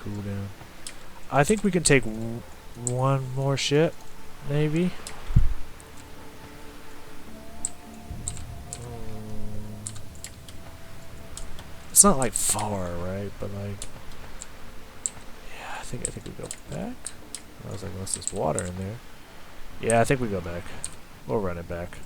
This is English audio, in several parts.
cooldown. I think we can take one more ship, maybe. It's not like far, right? But like, yeah, I think we go back. I was like, unless there's water in there. Yeah, I think we go back. We'll run it back.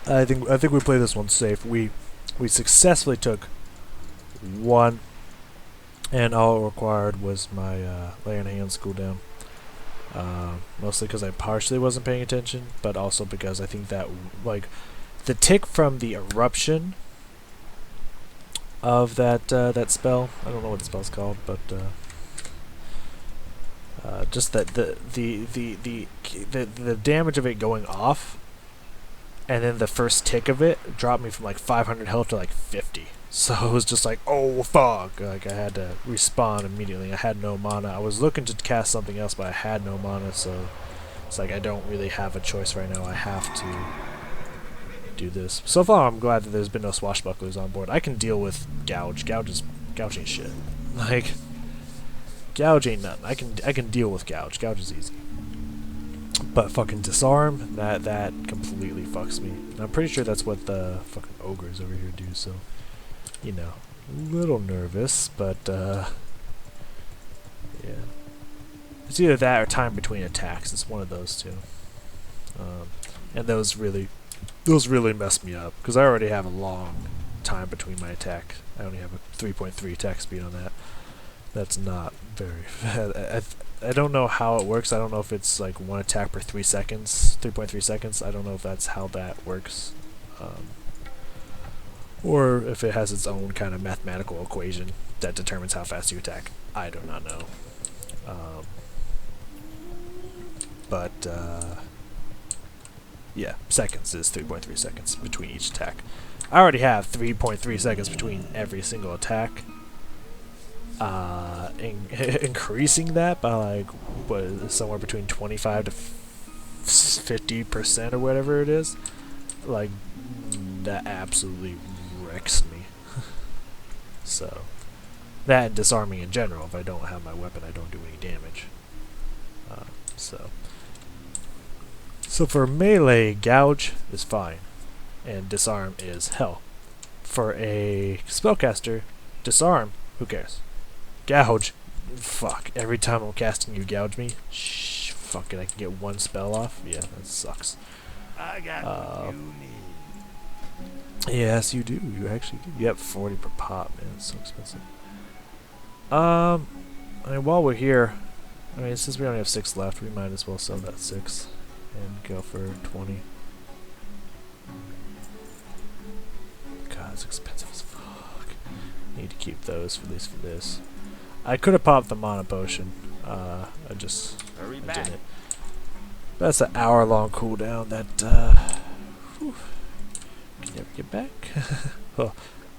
I think we play this one safe. We successfully took one, and all it required was my lay on hands cooldown. Mostly because I partially wasn't paying attention, but also because I think that like the tick from the eruption of that that spell. I don't know what the spell's called, but just that the damage of it going off, and then the first tick of it dropped me from like 500 health to like 50. So it was just like, oh fuck! Like I had to respawn immediately. I had no mana. I was looking to cast something else, but I had no mana, so it's like I don't really have a choice right now. I have to do this. So far, I'm glad that there's been no swashbucklers on board. I can deal with gouge. Gouge ain't shit. Like gouge ain't nothing. I can deal with gouge. Gouge is easy. But fucking disarm, that completely fucks me. And I'm pretty sure that's what the fucking ogres over here do. So, you know, a little nervous, but yeah. It's either that or time between attacks. It's one of those two. And those really mess me up because I already have a long time between my attack. I only have a 3.3 attack speed on that. That's not very. I don't know how it works. I don't know if it's like one attack per 3 seconds, 3.3 seconds. I don't know if that's how that works, or if it has its own kind of mathematical equation that determines how fast you attack. I do not know. But yeah, seconds is 3.3 seconds between each attack. I already have 3.3 seconds between every single attack. Increasing that by like somewhere between 25 to 50% or whatever it is, like that absolutely wrecks me. So that and disarming in general. If I don't have my weapon, I don't do any damage. So for melee, gouge is fine, and disarm is hell. For a spellcaster, disarm, who cares? Gouge, fuck. Every time I'm casting, you gouge me. Shh, fuck it. I can get one spell off. Yeah, that sucks. I got what you need. Yes, you do. You actually do. You have 40 per pop, man. It's so expensive. I mean, while we're here, I mean, since we only have 6 left, we might as well sell that 6 and go for 20. God, it's expensive as fuck. Need to keep those for at least for this. I could have popped the mana potion. I didn't. That's an hour-long cooldown that can never get back. Well,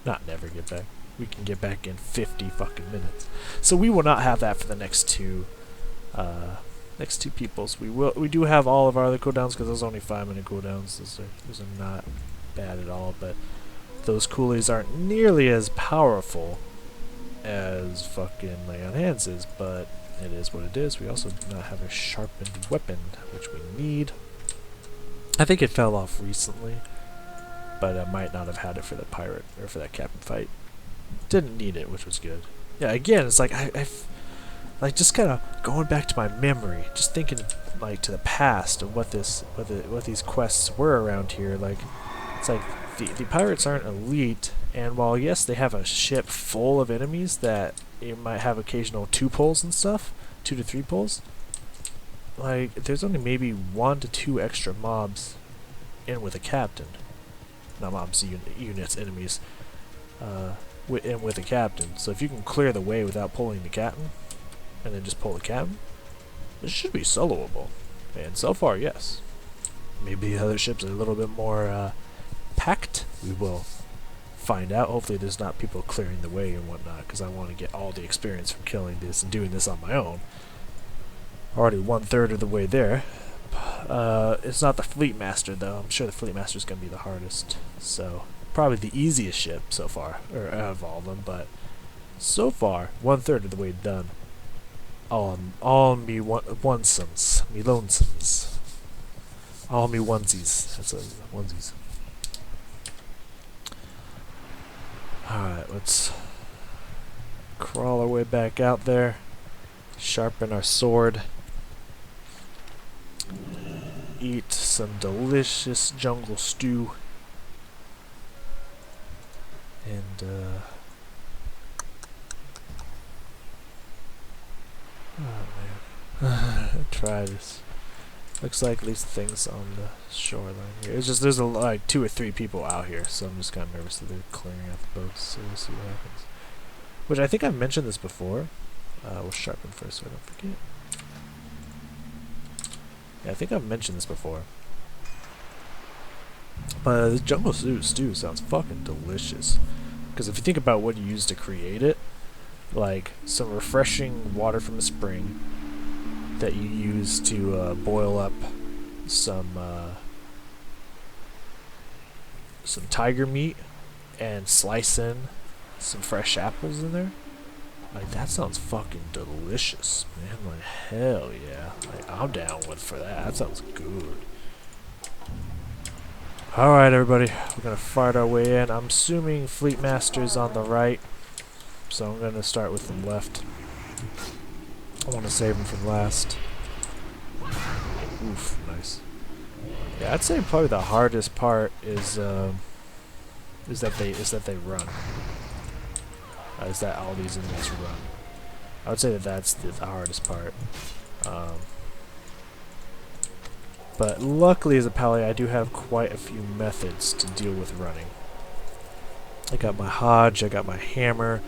not never get back. We can get back in 50 fucking minutes. So we will not have that for the next two peoples. We do have all of our other cooldowns because those are only 5-minute cooldowns. Those are not bad at all, but those coolies aren't nearly as powerful as fucking Lay on Hands is, but it is what it is. We also do not have a sharpened weapon, which we need. I think it fell off recently, but I might not have had it for the pirate or for that captain fight. Didn't need it, which was good. Yeah, again, it's like I like just kind of going back to my memory, just thinking like to the past of what these quests were around here. Like it's like the pirates aren't elite, and while yes they have a ship full of enemies that you might have occasional 2 pulls and stuff, 2 to 3 pulls, like there's only maybe 1 to 2 extra mobs in with a captain. Not mobs, units, enemies, in with a captain. So if you can clear the way without pulling the captain, and then just pull the captain, it should be soloable. And so far, yes. Maybe the other ships are a little bit more packed. We will find out. Hopefully there's not people clearing the way and whatnot, because I want to get all the experience from killing this and doing this on my own. Already 1/3 of the way there. It's not the Fleet Master though. I'm sure the Fleet Master is gonna be the hardest. So probably the easiest ship so far, or of all of them. But so far, 1/3 of the way done. All me onesomes, me lonesomes, all me onesies. That's a onesies. All right, let's crawl our way back out there. Sharpen our sword. Eat some delicious jungle stew. And oh man. Try this. Looks like at least things on the shoreline here. It's just there's like 2 or 3 people out here, so I'm just kind of nervous that they're clearing out the boats, so we'll see what happens. Which I think I've mentioned this before. We'll sharpen first so I don't forget. Yeah, I think I've mentioned this before. But this jungle stew sounds fucking delicious. Because if you think about what you use to create it, like some refreshing water from a spring that you use to boil up some tiger meat and slice in some fresh apples in there. Like, that sounds fucking delicious, man. Like, hell yeah. Like, I'm down for that. That sounds good. Alright, everybody. We're gonna fart our way in. I'm assuming Fleet Master's on the right, so I'm gonna start with the left. I want to save him for last. Oof, nice. Yeah, I'd say probably the hardest part is that they run. Is that all these inmates run? I would say that that's the hardest part. But luckily, as a pally, I do have quite a few methods to deal with running. I got my Hodge, I got my hammer,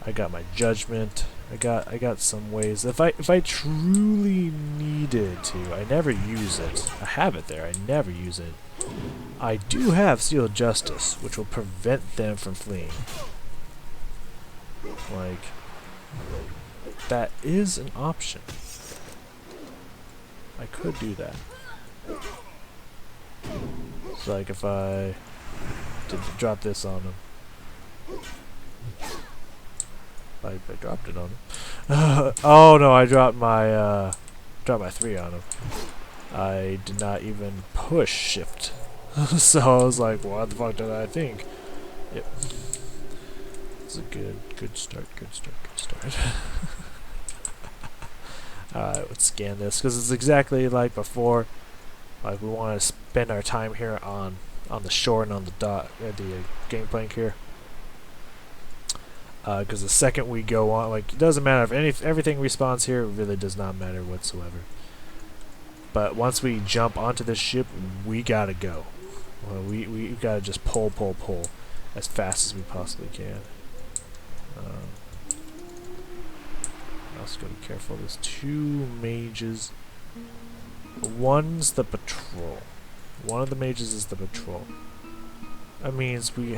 I got my judgment. I got some ways. If I truly needed to, I never use it. I have it there. I never use it. I do have Seal of Justice, which will prevent them from fleeing. Like, that is an option. I could do that. So, like, if I did drop this on him. I dropped it on him. Oh no, I dropped my 3 on him. I did not even push shift. So I was like, what the fuck did I think? Yep. It's a good start. Alright, let's scan this, because it's exactly like before. Like, we want to spend our time here on the shore and on the gangplank here. Because the second we go on, like, it doesn't matter if everything respawns here, it really does not matter whatsoever. But once we jump onto this ship, we gotta go. Well, we gotta just pull as fast as we possibly can. Also gotta be careful. There's 2 mages. One's the patrol. One of the mages is the patrol. That means we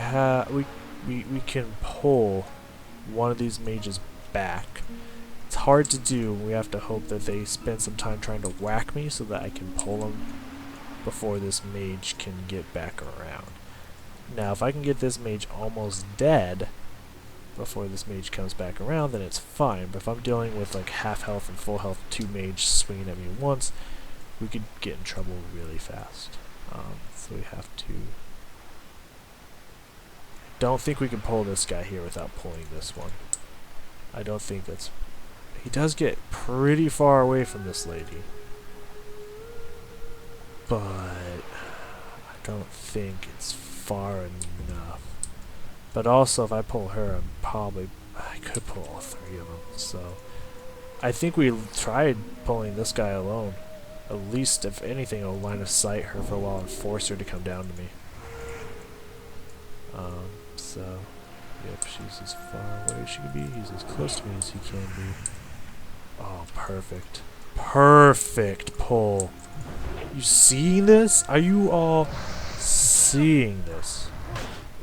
can pull one of these mages back. It's hard to do. We have to hope that they spend some time trying to whack me so that I can pull them before this mage can get back around. Now, if I can get this mage almost dead before this mage comes back around, then it's fine. But if I'm dealing with like half health and full health 2 mages swinging at me at once, we could get in trouble really fast. So we have to... Don't think we can pull this guy here without pulling this one. I don't think that's... He does get pretty far away from this lady. But I don't think it's far enough. But also, if I pull her, I could pull all 3 of them. So I think we tried pulling this guy alone. At least, if anything, I'll line of sight her for a while and force her to come down to me. So, yep, she's as far away as she can be. He's as close to me as he can be. Oh, perfect. Perfect pull. You seeing this? Are you all seeing this?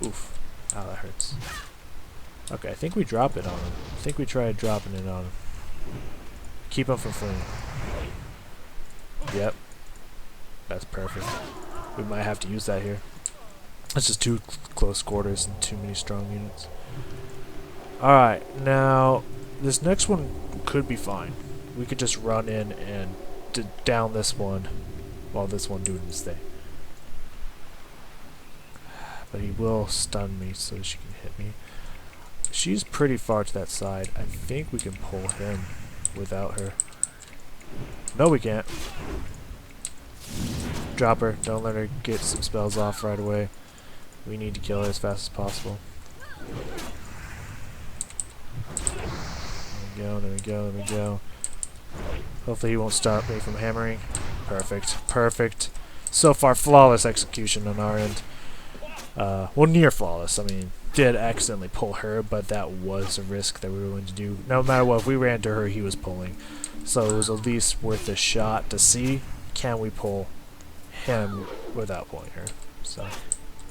Oof. Ow, that hurts. Okay, I think we drop it on him. I think we tried dropping it on him. Keep him from fleeing. Yep. That's perfect. We might have to use that here. It's just too close quarters and too many strong units. Alright, now this next one could be fine. We could just run in and down this one while this one doing his thing. But he will stun me so she can hit me. She's pretty far to that side. I think we can pull him without her. No, we can't. Drop her. Don't let her get some spells off right away. We need to kill her as fast as possible. There we go, there we go. Hopefully he won't stop me from hammering. Perfect, perfect. So far, flawless execution on our end. Well, near flawless. I mean, did accidentally pull her, but that was a risk that we were willing to do. No matter what, if we ran to her, he was pulling. So it was at least worth a shot to see, can we pull him without pulling her. So,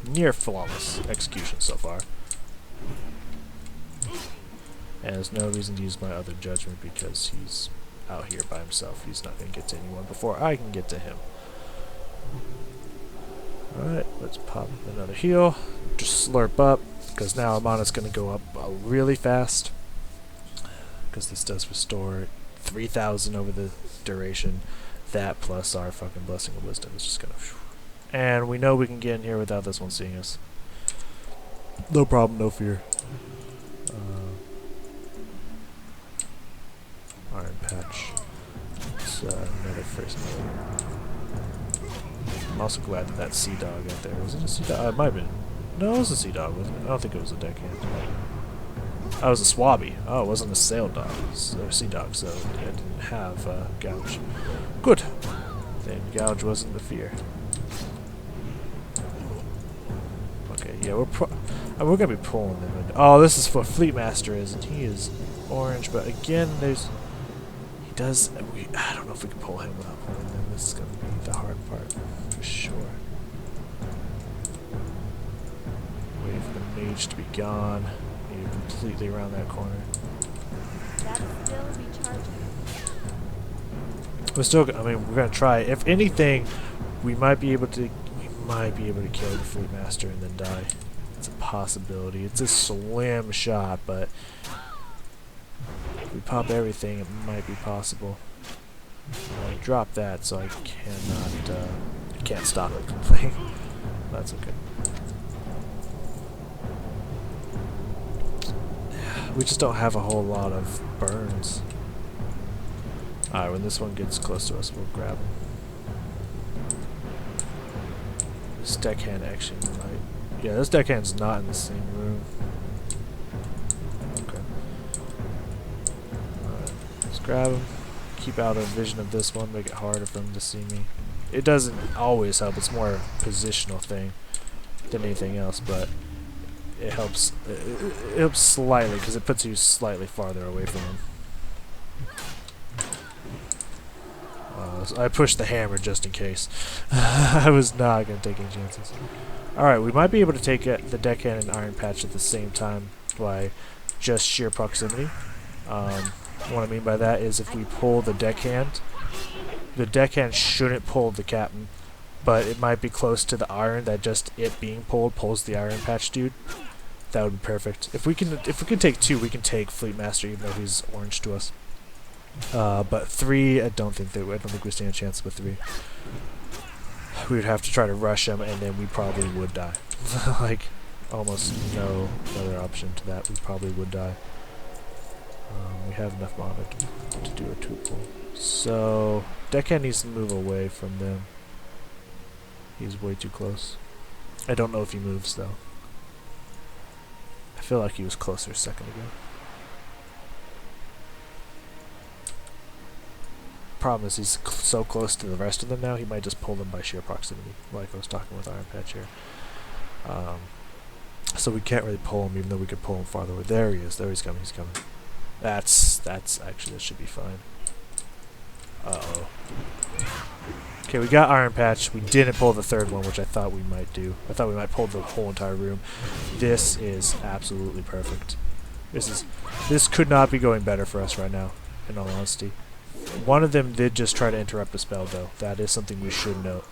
near flawless execution so far. And there's no reason to use my other judgment because he's out here by himself. He's not going to get to anyone before I can get to him. Alright, let's pop another heal. Just slurp up, because now our mana's going to go up really fast. Because this does restore 3,000 over the duration. That plus our fucking Blessing of Wisdom is just going to... And we know we can get in here without this one seeing us. No problem, no fear. Iron Patch. It's another first mode. I'm also glad that that Sea Dog out there. Was it a Sea Dog? It might have been. No, it was a Sea Dog, wasn't it? I don't think it was a Deckhand. Oh, it was a Swabby. Oh, it wasn't a Sail Dog. It was a Sea Dog, so it didn't have Gouge. Good. Then Gouge wasn't the fear. Okay, yeah, we're gonna be pulling them in. Oh, this is what Fleet Master is, and he is orange, but again, there's... He does... I don't know if we can pull him without pulling them. This is gonna be the hard part, for sure. Waiting for the mage to be gone. Need to completely around that corner. That's still recharging. We're still... I mean, we're gonna try. If anything, we might be able to... kill the Fleet Master and then die. It's a possibility. It's a slim shot, but if we pop everything, it might be possible. I dropped that, so I cannot. I can't stop it completely. That's okay. We just don't have a whole lot of burns. Alright, when this one gets close to us, we'll grab him. This deckhand actually might... Yeah, this deckhand's not in the same room. Okay. Alright, let's grab him. Keep out of vision of this one, make it harder for him to see me. It doesn't always help, it's more a positional thing than anything else, but it helps. It helps slightly, because it puts you slightly farther away from him. So I pushed the hammer just in case. I was not going to take any chances. Alright, we might be able to take the deckhand and Iron Patch at the same time by just sheer proximity. What I mean by that is if we pull the deckhand shouldn't pull the captain, but it might be close to the iron that just it being pulled pulls the Iron Patch dude. That would be perfect. If we can take two, we can take Fleet Master even though he's orange to us. But 3, I don't think we stand a chance with 3. We would have to try to rush him, and then we probably would die. Like, almost no other option to that. We probably would die. We have enough mana to do a 2 pull. So, deckhand needs to move away from them. He's way too close. I don't know if he moves, though. I feel like he was closer a second ago. Problem is he's so close to the rest of them now, he might just pull them by sheer proximity, like I was talking with Iron Patch here. So we can't really pull him, even though we could pull him farther away. There he is. There he's coming. He's coming. That's actually, that should be fine. Uh-oh. Okay, we got Iron Patch. We didn't pull the third one, which I thought we might do. I thought we might pull the whole entire room. This is absolutely perfect. This could not be going better for us right now, in all honesty. One of them did just try to interrupt the spell, though. That is something we should note.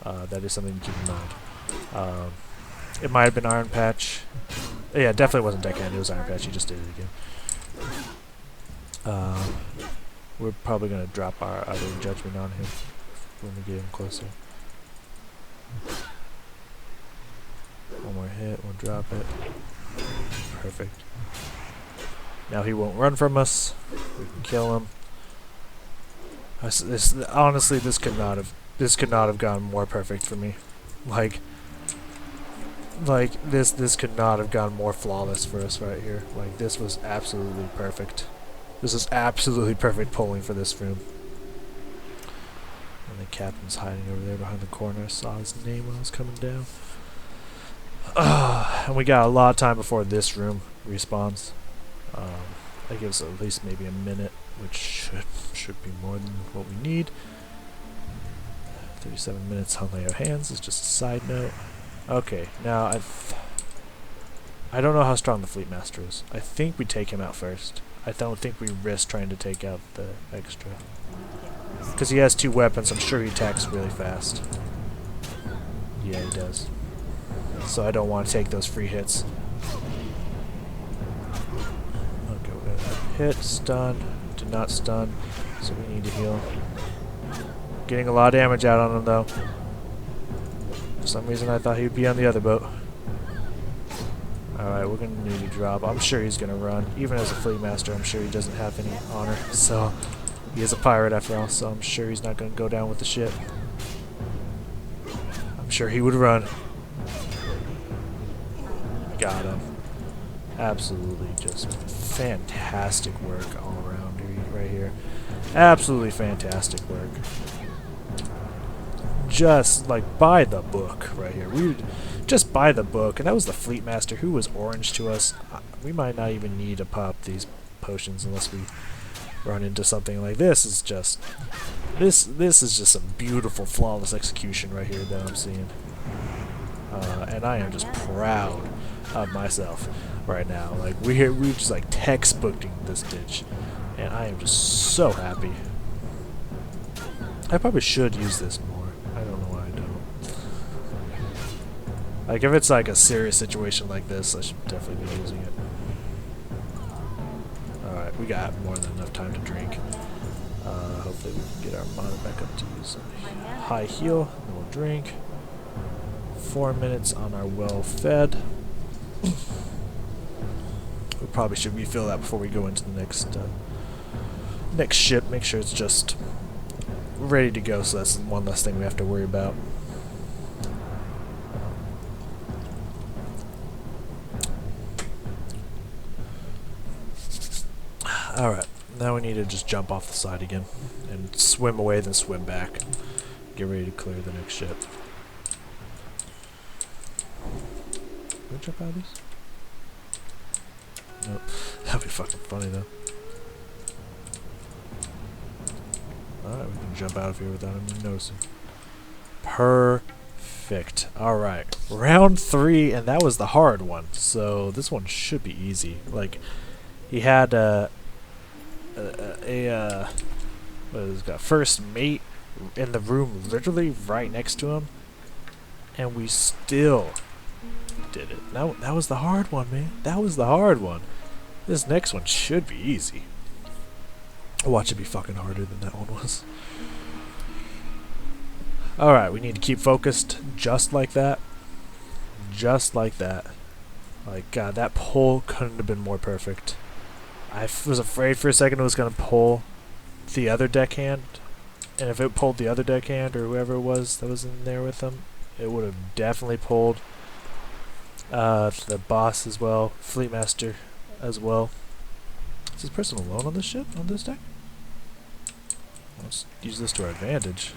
That is something to keep in mind. It might have been Iron Patch. Yeah, it definitely wasn't Deckhand. It was Iron Patch. He just did it again. We're probably going to drop our other judgment on him when we get him closer. One more hit. We'll drop it. Perfect. Now he won't run from us. We can kill him. Honestly, this could not have gone more perfect for me. Like this could not have gone more flawless for us right here. Like, this was absolutely perfect. This is absolutely perfect polling for this room. And the captain's hiding over there behind the corner. I saw his name when I was coming down. And we got a lot of time before this room respawns. That gives us at least maybe a minute, which should be more than what we need. 37 minutes on lay of hands is just a side note. Okay, now I don't know how strong the Fleet Master is. I think we take him out first. I don't think we risk trying to take out the extra. Because he has 2 weapons, I'm sure he attacks really fast. Yeah, he does. So I don't want to take those free hits. Okay, we're gonna hit, stun, did not stun, so we need to heal. Getting a lot of damage out on him though. For some reason I thought he would be on the other boat. Alright, we're gonna need to drop. I'm sure he's gonna run. Even as a Fleet Master, I'm sure he doesn't have any honor. So, he is a pirate after all, so I'm sure he's not gonna go down with the ship. I'm sure he would run. Got him. Absolutely just fantastic work all around right here. Absolutely fantastic work. Just like by the book right here. We just by the book, and that was the Fleet Master who was orange to us. We might not even need to pop these potions unless we run into something like this. Is just this is just some beautiful, flawless execution right here that I'm seeing, and I am just proud of myself right now. Like we just like textbooking this bitch, and I am just so happy. I probably should use this more. I don't know why I don't. Like, if it's like a serious situation like this, I should definitely be using it. Alright, we got more than enough time to drink. Hopefully we can get our mana back up to use a high heal, and we'll drink. 4 minutes on our well fed. We probably should refill that before we go into the next ship. Make sure it's just ready to go, so that's one less thing we have to worry about. Alright, now we need to just jump off the side again and swim away, then swim back. Get ready to clear the next ship. Can we jump out of these? Nope. That'd be fucking funny though. Alright, we can jump out of here without him noticing. Perfect. Alright. Round 3, and that was the hard one. So this one should be easy. Like, he had what is it got? First mate in the room literally right next to him. And we still did it. That was the hard one, man. That was the hard one. This next one should be easy. Watch it be fucking harder than that one was. Alright, we need to keep focused just like that. Just like that. Like, God, that pull couldn't have been more perfect. I was afraid for a second it was going to pull the other deckhand. And if it pulled the other deckhand or whoever it was that was in there with them, it would have definitely pulled the boss as well, Fleet Master as well. Is this person alone on this ship, on this deck? Let's use this to our advantage.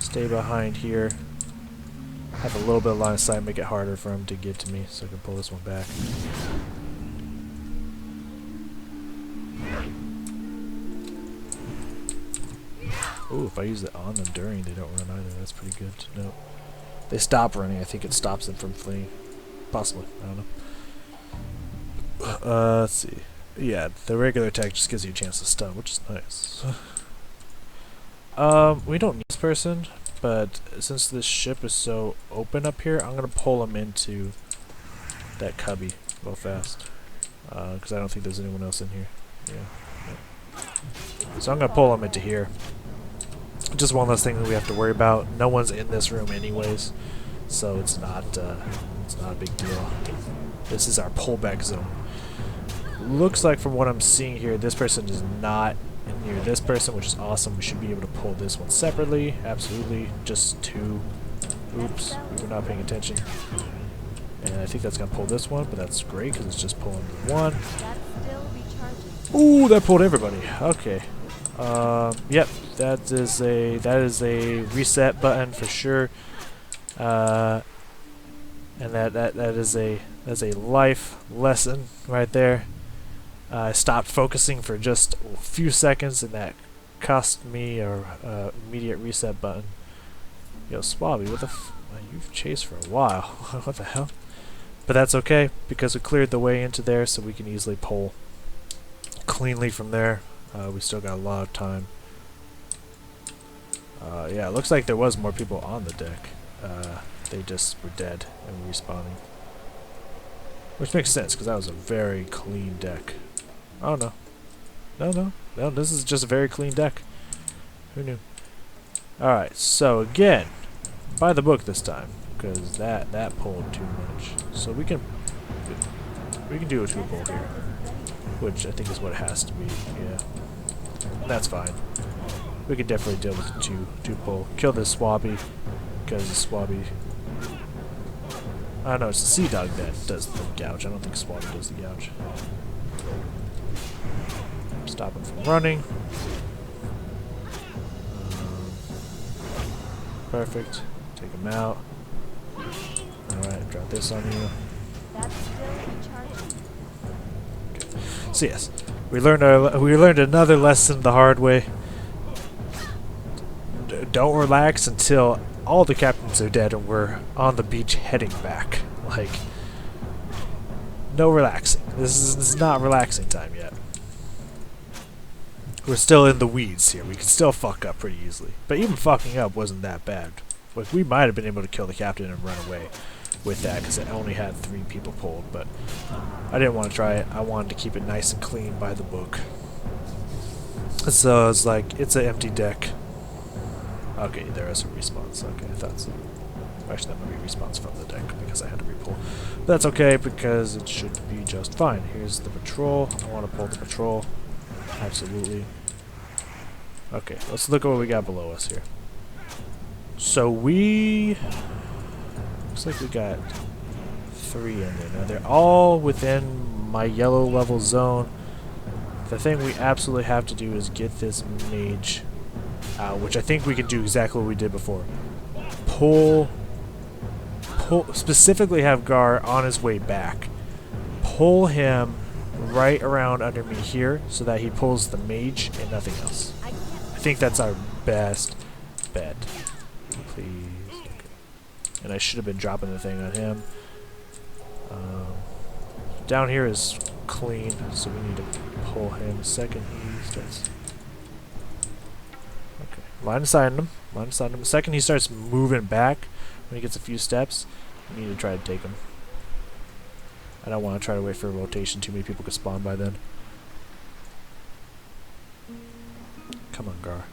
Stay behind here. Have a little bit of line of sight, make it harder for him to get to me, so I can pull this one back. Ooh, if I use it on them during, they don't run either. That's pretty good to know. They stop running. I think it stops them from fleeing. Possibly. I don't know. Let's see. Yeah, the regular attack just gives you a chance to stun, which is nice. We don't need this person, but since this ship is so open up here, I'm gonna pull him into that cubby real fast. Because I don't think there's anyone else in here. Yeah. So I'm gonna pull him into here. Just one less thing that we have to worry about. No one's in this room anyways, so it's not a big deal. This is our pullback zone. Looks like from what I'm seeing here, this person is not near this person, which is awesome. We should be able to pull this one separately. Absolutely. Just two. Oops, we were not paying attention. And I think that's going to pull this one, but that's great because it's just pulling one. Ooh, that pulled everybody. Okay. Yep, that is a reset button for sure. And that's a life lesson right there. I stopped focusing for just a few seconds, and that cost me a immediate reset button. Yo, Swabby, what the you've chased for a while. What the hell? But that's okay, because we cleared the way into there, so we can easily pull cleanly from there. We still got a lot of time. Yeah, it looks like there was more people on the deck. They just were dead and respawning. Which makes sense, because that was a very clean deck. Oh no. No, this is just a very clean deck. Who knew? Alright, so again, by the book this time, because that pulled too much. So we can do a 2-pull here, which I think is what it has to be. Yeah, that's fine. We can definitely deal with the two pull. Kill this Swabby, because the Swabby. I don't know, it's the Sea Dog that does the gouge. I don't think Swabby does the gouge. Stop him from running. Perfect. Take him out. Alright, drop this on you. Okay. So yes, we learned another lesson the hard way. Don't relax until all the captains are dead and we're on the beach heading back. Like, no relaxing. This is not relaxing time yet. We're still in the weeds here. We can still fuck up pretty easily. But even fucking up wasn't that bad. Like, we might have been able to kill the captain and run away with that because it only had 3 people pulled. But I didn't want to try it. I wanted to keep it nice and clean by the book. So it's like, it's an empty deck. Okay, there is a response. Okay, I thought so. Actually, that might be response from the deck because I had to repull. But that's okay because it should be just fine. Here's the patrol. I want to pull the patrol. Absolutely. Okay, let's look at what we got below us here. So looks like we got 3 in there. Now they're all within my yellow level zone. The thing we absolutely have to do is get this mage out, which I think we can do exactly what we did before. Pull, specifically have Gar on his way back. Pull him right around under me here so that he pulls the mage and nothing else. I think that's our best bet. Please. Okay. And I should have been dropping the thing on him. Down here is clean, so we need to pull him. Second he starts. Okay. Line of sight him. Line of sight him. Second he starts moving back, when he gets a few steps, we need to try to take him. I don't want to try to wait for a rotation. Too many people could spawn by then. Come on, Gar.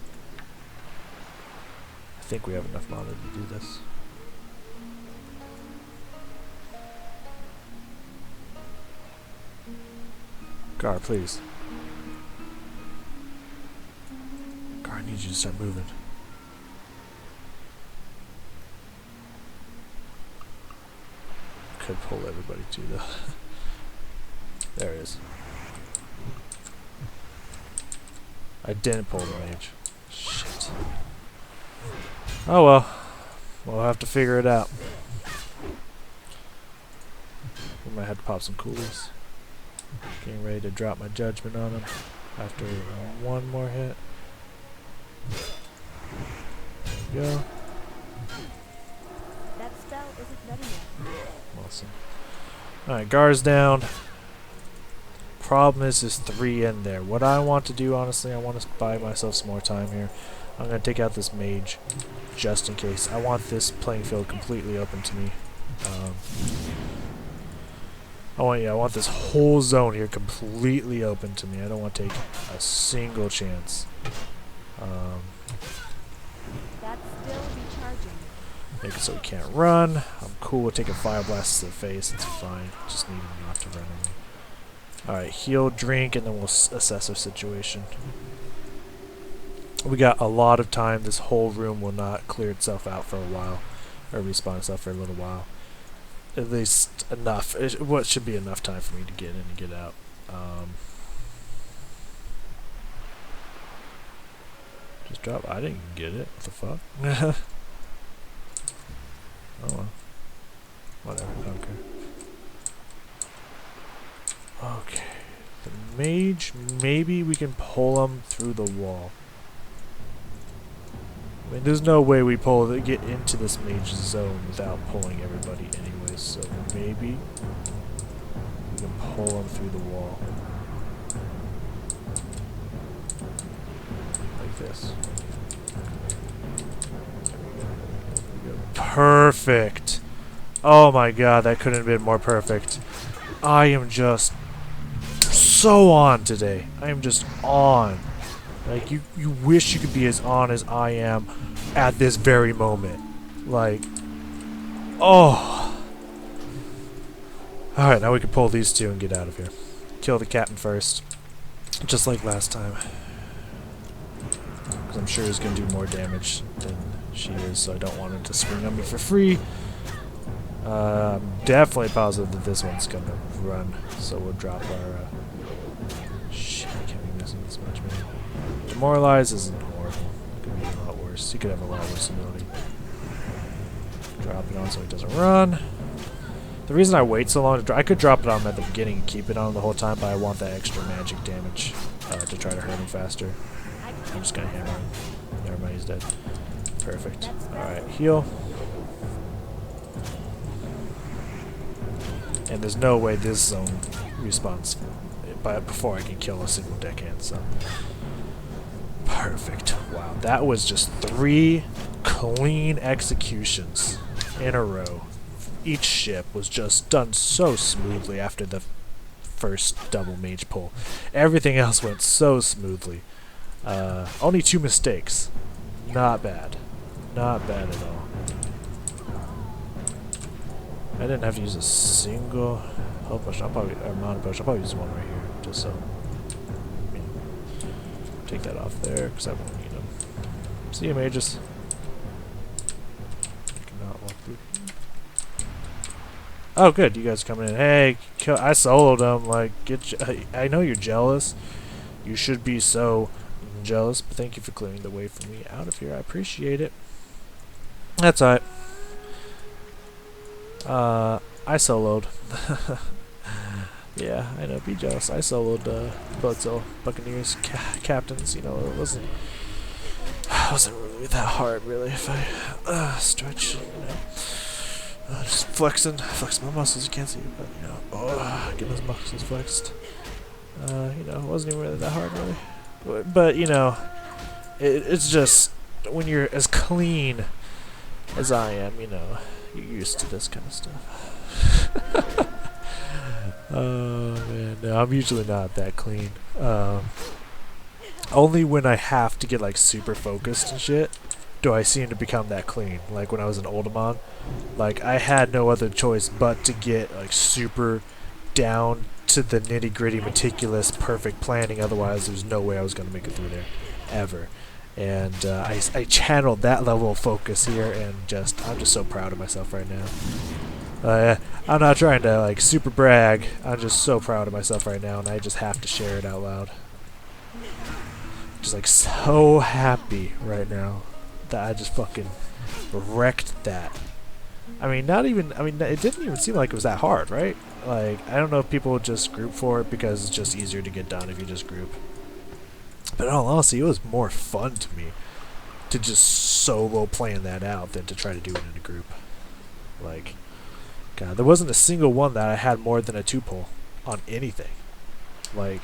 I think we have enough mana to do this. Gar, please. Gar, I need you to start moving. Could pull everybody too, though. There it is. I didn't pull the mage. Shit. Oh well. We'll have to figure it out. We might have to pop some coolies. Getting ready to drop my judgment on him after one more hit. There we go. That spell isn't ready yet. Awesome. Alright, Gar's down. problem is there's 3 in there. What I want to do, honestly, I want to buy myself some more time here. I'm going to take out this mage, just in case. I want this playing field completely open to me. I want this whole zone here completely open to me. I don't want to take a single chance. That's still recharging. Make it so he can't run. I'm cool with taking fire blasts to the face. It's fine. Just need him not to run at me. Alright, heal, drink, and then we'll assess our situation. We got a lot of time. This whole room will not clear itself out for a while. Or respawn itself for a little while. At least enough. What should be enough time for me to get in and get out. Just drop. I didn't get it. What the fuck? Oh well. Whatever. I don't care. Okay. The mage, maybe we can pull him through the wall. I mean, there's no way we get into this mage zone without pulling everybody anyways, so maybe we can pull him through the wall. Like this. Perfect! Oh my god, that couldn't have been more perfect. I am just so on today. I am just on. Like, you wish you could be as on as I am at this very moment. Like, oh. Alright, now we can pull these 2 and get out of here. Kill the captain first. Just like last time. Because I'm sure he's going to do more damage than she is, so I don't want him to swing on me for free. I'm definitely positive that this one's going to run, so we'll drop our... shit, I can't be missing this much, man. Demoralize isn't horrible. It could be a lot worse. He could have a lot worse ability. Drop it on so he doesn't run. The reason I wait so long to I could drop it on him at the beginning and keep it on him the whole time, but I want that extra magic damage to try to hurt him faster. I'm just gonna hammer him. Never mind, he's dead. Perfect. Alright, heal. And there's no way this zone respawns before I can kill a single deckhand, so... Perfect. Wow, that was just 3 clean executions in a row. Each ship was just done so smoothly after the first double mage pull. Everything else went so smoothly. Only 2 mistakes. Not bad. Not bad at all. I didn't have to use a single health potion. Or mana potion. I'll probably use one right here, just so. Take that off there, because I won't need them. See you, mages. I cannot walk through. Oh, good. You guys are coming in. Hey, I soloed them. Like, I know you're jealous. You should be so jealous, but thank you for clearing the way for me out of here. I appreciate it. That's alright. I soloed. Yeah, I know. Be jealous. I soloed Bloodsoul Buccaneers captains. You know, it wasn't really that hard, really. If I stretch, you know, just flex my muscles. You can't see it, but you know, get those muscles flexed. You know, it wasn't even really that hard, really. But you know, it's just when you're as clean as I am, you know, you're used to this kind of stuff. Oh man, no, I'm usually not that clean. Only when I have to get like super focused and shit do I seem to become that clean. Like when I was in Oldemon, like I had no other choice but to get like super down to the nitty gritty, meticulous, perfect planning. Otherwise, there's no way I was gonna make it through there, ever. And I channeled that level of focus here, and I'm just so proud of myself right now. I'm not trying to like super brag. I'm just so proud of myself right now, and I just have to share it out loud. Just like so happy right now that I just fucking wrecked that. I mean, it didn't even seem like it was that hard, right? Like, I don't know if people just group for it because it's just easier to get done if you just group. But in all honesty, it was more fun to me to just solo plan that out than to try to do it in a group. Like, God, there wasn't a single one that I had more than a 2-pull on anything. Like,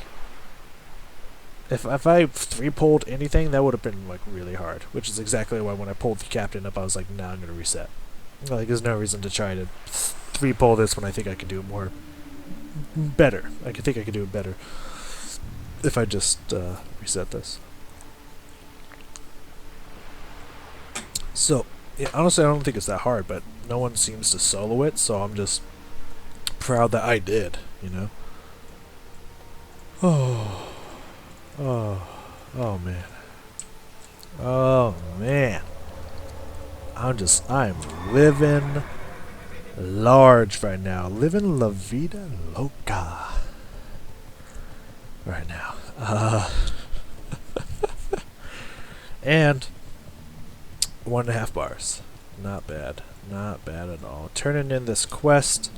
if I 3-pulled anything, that would have been like really hard. Which is exactly why when I pulled the captain up, I was like, nah, I'm gonna reset. Like, there's no reason to try to 3-pull this when I think I could do it more better. think I could do it better if I just reset this. So, yeah, honestly, I don't think it's that hard, but no one seems to solo it, so I'm just proud that I did, you know? Oh, oh man. Oh man. I'm living large right now. Living La Vida Loca right now. And 1.5 bars. Not bad. Not bad at all. Turning in this quest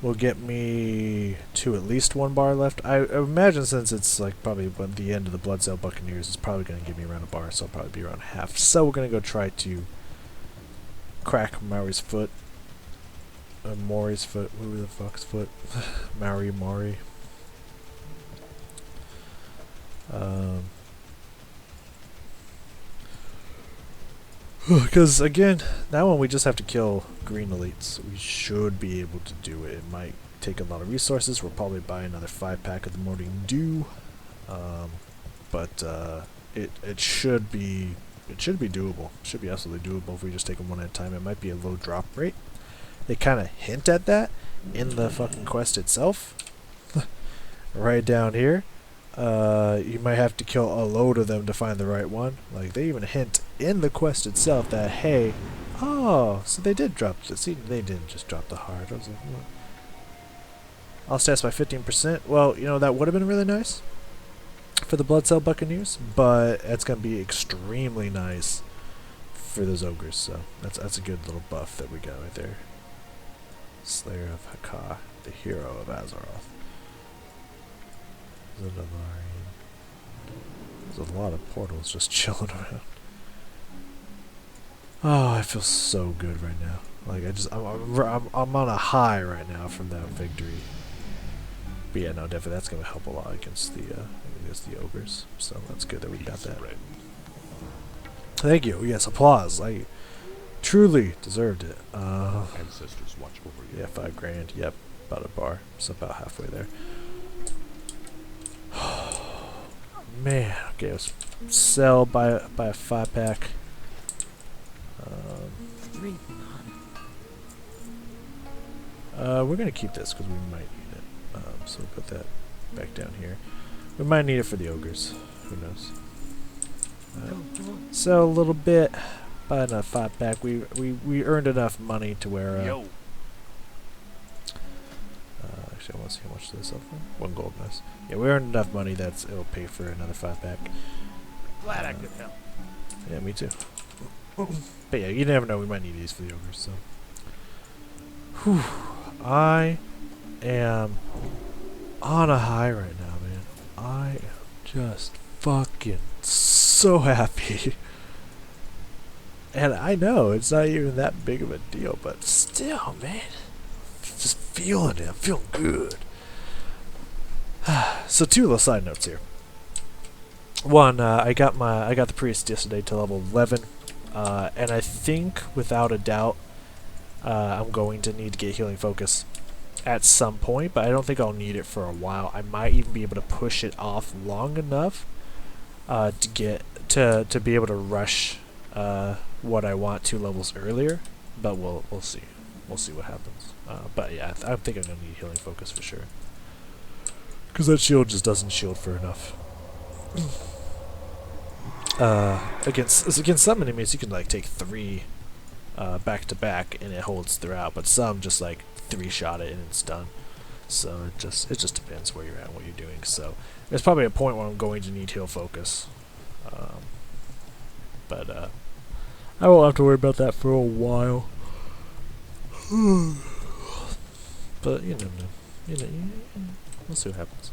will get me to at least 1 bar left. I imagine since it's like probably the end of the Bloodsail Buccaneers, it's probably going to give me around a bar, so I'll probably be around half. So we're going to go try to crack Maori's foot. Maury's foot. Who the fuck's foot? Maury. Because again, that one we just have to kill green elites. We should be able to do it. It might take a lot of resources. We'll probably buy another 5-pack of the Morning Dew, but it should be doable. It should be absolutely doable if we just take them one at a time. It might be a low drop rate. They kind of hint at that in the fucking quest itself, right down here. You might have to kill a load of them to find the right one. Like, they even hint in the quest itself that, hey, oh, so they did drop the, see, they didn't just drop the heart. I was like, what? All stats by 15%. Well, you know, that would have been really nice for the Bloodsail Buccaneers, but it's going to be extremely nice for those ogres, so that's a good little buff that we got right there. Slayer of Hakah, the hero of Azeroth. There's a lot of portals just chilling around. Oh, I feel so good right now. Like, I'm on a high right now from that victory. But yeah, no, definitely that's gonna help a lot against the ogres. So that's good that we got that. Thank you. Yes, applause. I truly deserved it. Ancestors watch over you. Yeah, $5,000. Yep, about a bar. So about halfway there. Man, okay, let's sell by a 5-pack. We're gonna keep this because we might need it. So we'll put that back down here. We might need it for the ogres. Who knows? Sell a little bit. Buy another 5-pack. We earned enough money to where. Actually, I want to see how much this up for. 1 gold, nice. Yeah, we earned enough money that it'll pay for another 5-pack. Glad I could help. Yeah, me too. But yeah, you never know. We might need these for the ogres. So, whew, I am on a high right now, man. I am just fucking so happy. And I know it's not even that big of a deal, but still, man. Just feeling it. I'm feeling good. So 2 little side notes here. One, I got the priest yesterday to level 11, and I think without a doubt, I'm going to need to get healing focus at some point, but I don't think I'll need it for a while. I might even be able to push it off long enough to get to be able to rush what I want 2 levels earlier, but we'll see. We'll see what happens. But yeah, I think I'm gonna need healing focus for sure. Because that shield just doesn't shield for enough. Against some enemies, you can like take 3 back to back, and it holds throughout. But some just like 3-shot it and it's done. So it just depends where you're at and what you're doing. So there's probably a point where I'm going to need heal focus. But I won't have to worry about that for a while. But you know, we'll see what happens.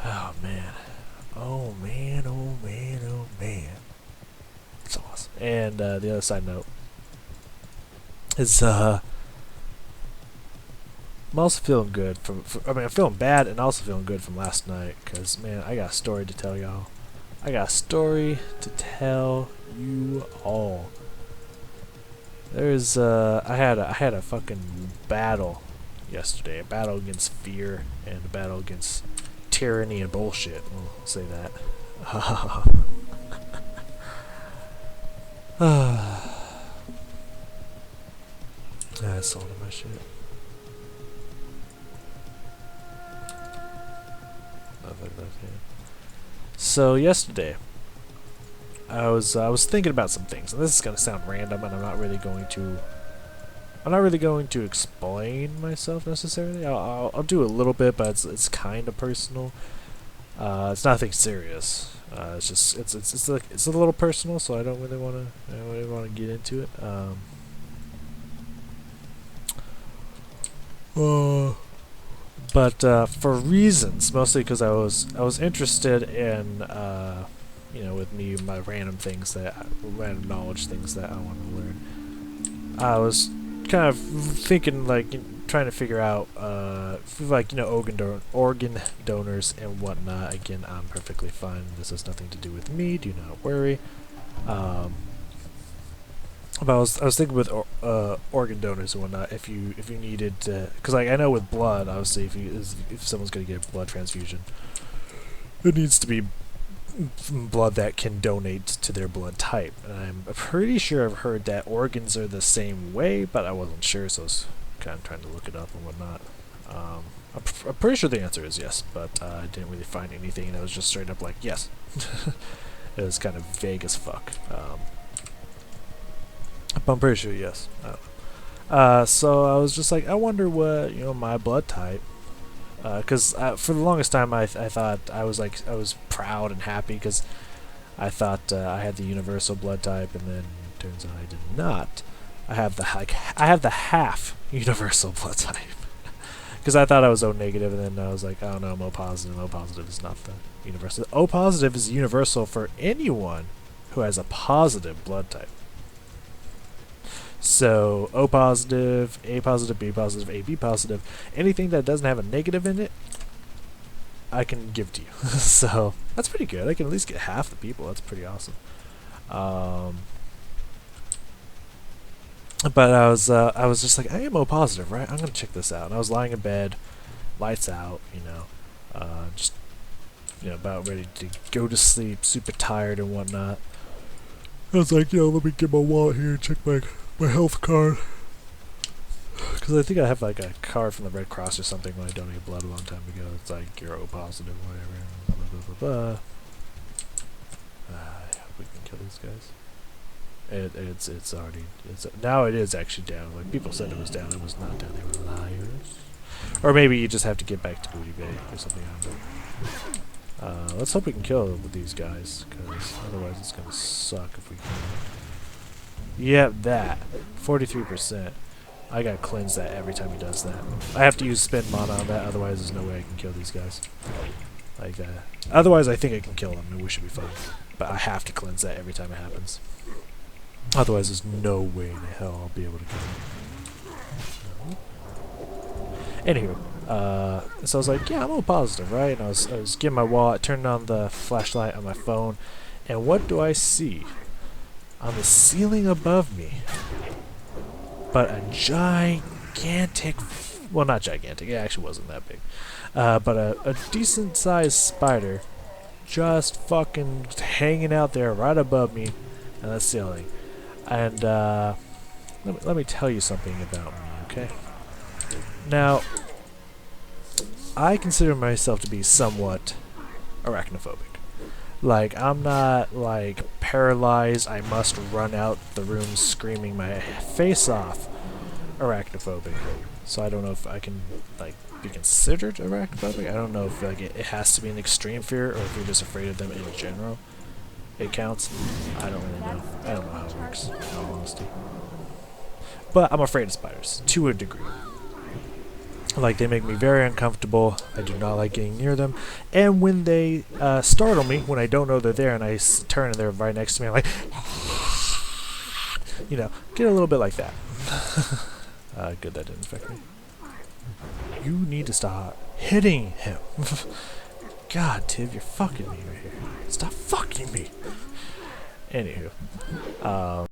Oh man, oh man, oh man, oh man. It's awesome. And the other side note is I'm also feeling good I mean, I'm feeling bad and also feeling good from last night. Cause man, I got a story to tell y'all. I got a story to tell you all. There's I had a fucking battle yesterday. A battle against fear and a battle against tyranny and bullshit. We'll say that. I sold my shit. So yesterday, I was thinking about some things, and this is gonna sound random, and I'm not really going to explain myself necessarily. I'll do a little bit, but it's kind of personal. It's nothing serious. It's just it's a little personal, so I don't really want to get into it. But for reasons, mostly because I was interested in with me my random knowledge things that I want to learn. I was kind of thinking trying to figure out organ donors and whatnot. Again, I'm perfectly fine. This has nothing to do with me. Do not worry. But I was thinking with organ donors and whatnot, if you needed to, because I know with blood, obviously, if someone's gonna get a blood transfusion, it needs to be blood that can donate to their blood type. And I'm pretty sure I've heard that organs are the same way, but I wasn't sure, so I was kind of trying to look it up and whatnot. I'm pretty sure the answer is yes, but I didn't really find anything, and it was just straight up like yes. It was kind of vague as fuck. But I'm pretty sure yes. I don't know. So I was just like, I wonder what my blood type. Because for the longest time I thought I was proud and happy because I thought I had the universal blood type, and then it turns out I did not. I have the half universal blood type. Because I thought I was O negative, and then I was like, oh no, I'm O positive. O positive is not the universal. O positive is universal for anyone who has a positive blood type. So O positive, A positive, B positive, AB positive, anything that doesn't have a negative in it, I can give to you. So that's pretty good. I can at least get half the people. That's pretty awesome. But I was just like, I am O positive, right? I'm gonna check this out. And I was lying in bed, lights out, just about ready to go to sleep, super tired and whatnot. I was like, let me get my wallet here and check my health card. Because I think I have like a card from the Red Cross or something when I donated blood a long time ago. It's like, you're O positive, whatever. Blah, blah, blah, blah. I hope we can kill these guys. Now it is actually down. Like people said it was down, it was not down. They were liars. Or maybe you just have to get back to Booty Bay or something. Let's hope we can kill these guys, because otherwise it's gonna suck if we can. Yep, that 43%. I gotta cleanse that every time he does that. I have to use spin mana on that, otherwise there's no way I can kill these guys. Like that. Otherwise I think I can kill them and we should be fine. But I have to cleanse that every time it happens. Otherwise there's no way in hell I'll be able to kill them. Anywho, so I was like, yeah, I'm all positive, right? And I was getting my wallet, turning on the flashlight on my phone, and what do I see? On the ceiling above me, but a gigantic, well, not gigantic, it actually wasn't that big, but a decent sized spider just fucking hanging out there right above me on the ceiling. And let me tell you something about me, okay? Now, I consider myself to be somewhat arachnophobic. Like, I'm not, like, paralyzed, I must run out the room screaming my face off arachnophobic. So I don't know if I can, like, be considered arachnophobic. I don't know if, like, it has to be an extreme fear, or if you're just afraid of them in general. It counts. I don't really know. I don't know how it works, in all honesty. But I'm afraid of spiders, to a degree. Like, they make me very uncomfortable. I do not like getting near them. And when they startle me, when I don't know they're there, and I turn and they're right next to me, I'm like, get a little bit like that. Good, that didn't affect me. You need to stop hitting him. God, Tiv, you're fucking me right here. Stop fucking me. Anywho.